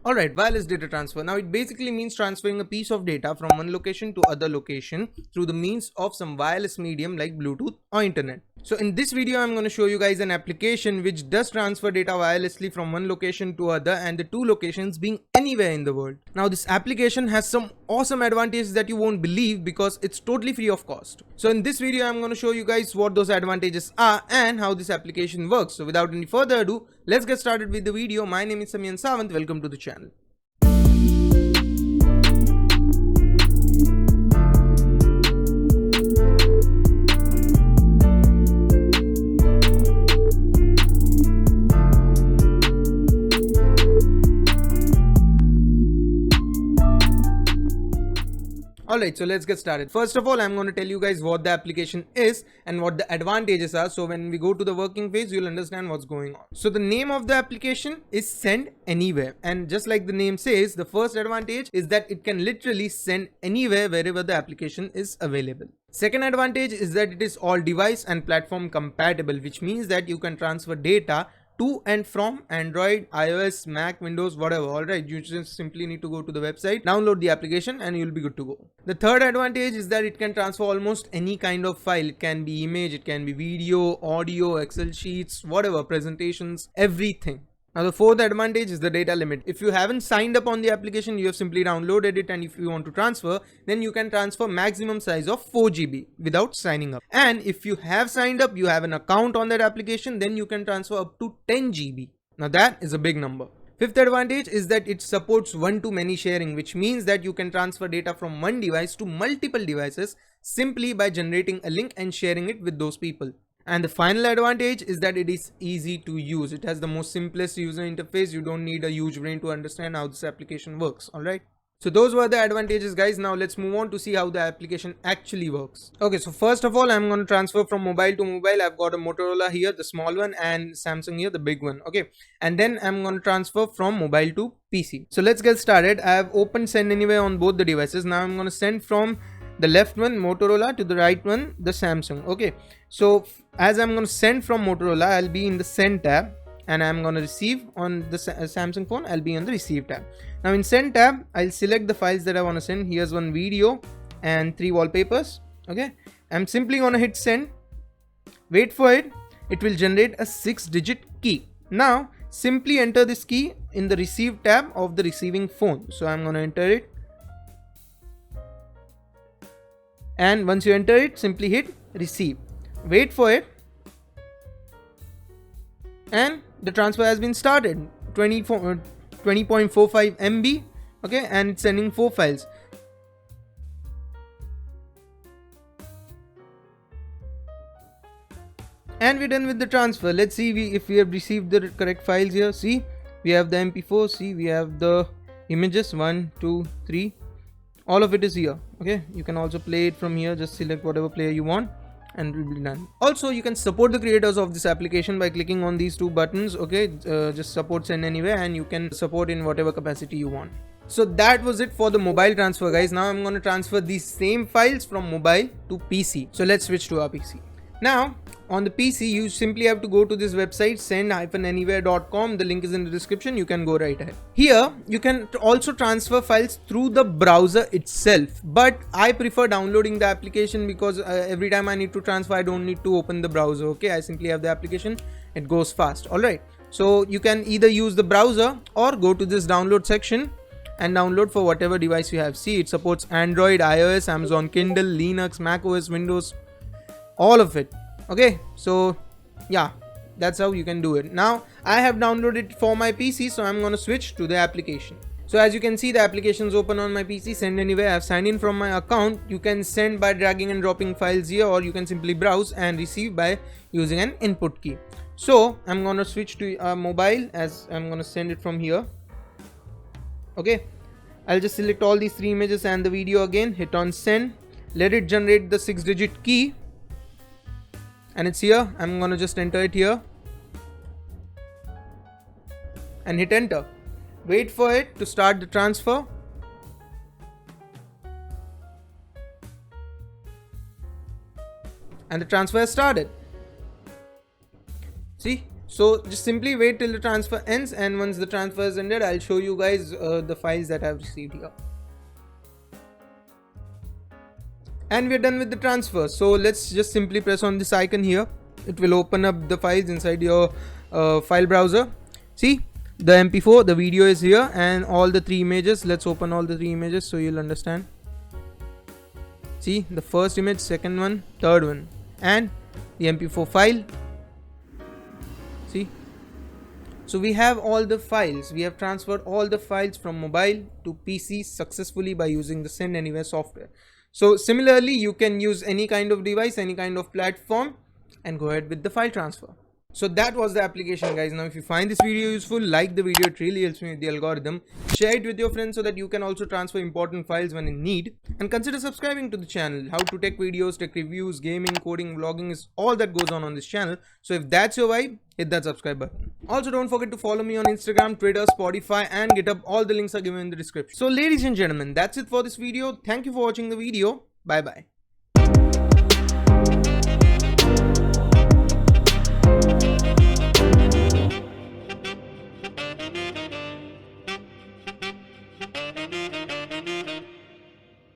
Alright, wireless data transfer. Now it basically means transferring a piece of data from one location to other location through the means of some wireless medium like Bluetooth or internet. So in this video, I'm going to show you guys an application which does transfer data wirelessly from one location to other, and the two locations being anywhere in the world. Now this application has some awesome advantages that you won't believe because it's totally free of cost. So in this video, I'm going to show you guys what those advantages are and how this application works. So without any further ado, let's get started with the video. My name is Samyan Sawant. Welcome to the channel. Alright, so let's get started. First of all, I'm going to tell you guys what the application is and what the advantages are. So when we go to the working phase, you'll understand what's going on. So the name of the application is Send Anywhere. And just like the name says, the first advantage is that it can literally send anywhere wherever the application is available. Second advantage is that it is all device and platform compatible, which means that you can transfer data to and from Android, iOS, Mac, Windows, whatever. Alright, you just simply need to go to the website, download the application, and you'll be good to go. The third advantage is that it can transfer almost any kind of file. It can be image, it can be video, audio, Excel sheets, whatever, presentations, everything. Now the fourth advantage is the data limit. If you haven't signed up on the application, you have simply downloaded it, and if you want to transfer, then you can transfer maximum size of 4 GB without signing up. And if you have signed up, you have an account on that application, then you can transfer up to 10 GB. Now that is a big number. Fifth advantage is that it supports one-to-many sharing, which means that you can transfer data from one device to multiple devices simply by generating a link and sharing it with those people. And the final advantage is that it is easy to use. It has the most simplest user interface. You don't need a huge brain to understand how this application works. Alright. So those were the advantages, guys. Now let's move on to see how the application actually works. Okay, so first of all, I'm going to transfer from mobile to mobile. I've got a Motorola here, the small one, and Samsung here, the big one. Okay. And then I'm going to transfer from mobile to PC. So let's get started. I have opened Send Anywhere on both the devices. Now I'm going to send from the left one, Motorola, to the right one, the Samsung. Okay, so as I'm going to send from Motorola, I'll be in the Send tab, and I'm going to receive on the Samsung phone, I'll be on the Receive tab. Now in Send tab, I'll select the files that I want to send. Here's one video and 3 wallpapers. Okay, I'm simply going to hit send. Wait for it. It will generate a 6-digit key. Now simply enter this key in the Receive tab of the receiving phone. So I'm going to enter it. And once you enter it, simply hit receive. Wait for it. And the transfer has been started. 20.45 MB. Okay, and it's sending 4 files. And we're done with the transfer. Let's see if we have received the correct files here. See, we have the MP4. See, we have the images 1, 2, 3. All of it is here. Okay, you can also play it from here. Just select whatever player you want and it will be done. Also, you can support the creators of this application by clicking on these 2 buttons. Okay, just support Send Anywhere, and you can support in whatever capacity you want. So that was it for the mobile transfer, guys. Now I'm going to transfer these same files from mobile to PC. So let's switch to our PC. Now on the PC, you simply have to go to this website, send-anywhere.com. The link is in the description. You can go right ahead. Here you can also transfer files through the browser itself, but I prefer downloading the application because every time I need to transfer, I don't need to open the browser. Okay, I simply have the application. It goes fast. Alright, so you can either use the browser or go to this download section and download for whatever device you have. See, it supports Android, iOS, Amazon Kindle, Linux, Mac OS, Windows, all of it. Okay, so yeah, that's how you can do it. Now I have downloaded it for my PC, so I'm going to switch to the application. So as you can see, the application is open on my PC. Send Anywhere. I've signed in from my account. You can send by dragging and dropping files here, or you can simply browse and receive by using an input key. So I'm going to switch to mobile, as I'm going to send it from here. Okay, I'll just select all these 3 images and the video again, hit on send, let it generate the 6-digit key, and it's here. I'm gonna just enter it here and hit enter. Wait for it to start the transfer. And the transfer has started. See, So just simply wait till the transfer ends, and once the transfer is ended, I'll show you guys the files that I've received here. And we're done with the transfer. So let's just simply press on this icon here. It will open up the files inside your file browser. See, the MP4, the video is here, and all the 3 images. Let's open all the 3 images so you'll understand. See, the first image, second one, third one, and the MP4 file. See, so we have all the files. We have transferred all the files from mobile to PC successfully by using the Send Anywhere software. So similarly, you can use any kind of device, any kind of platform, and go ahead with the file transfer. So that was the application, guys. Now if you find this video useful, like the video, it really helps me with the algorithm. Share it with your friends so that you can also transfer important files when in need. And consider subscribing to the channel. How to tech videos, tech reviews, gaming, coding, vlogging is all that goes on this channel. So if that's your vibe, hit that subscribe button. Also, don't forget to follow me on Instagram, Twitter, Spotify, and GitHub. All the links are given in the description. So ladies and gentlemen, that's it for this video. Thank you for watching the video. Bye bye.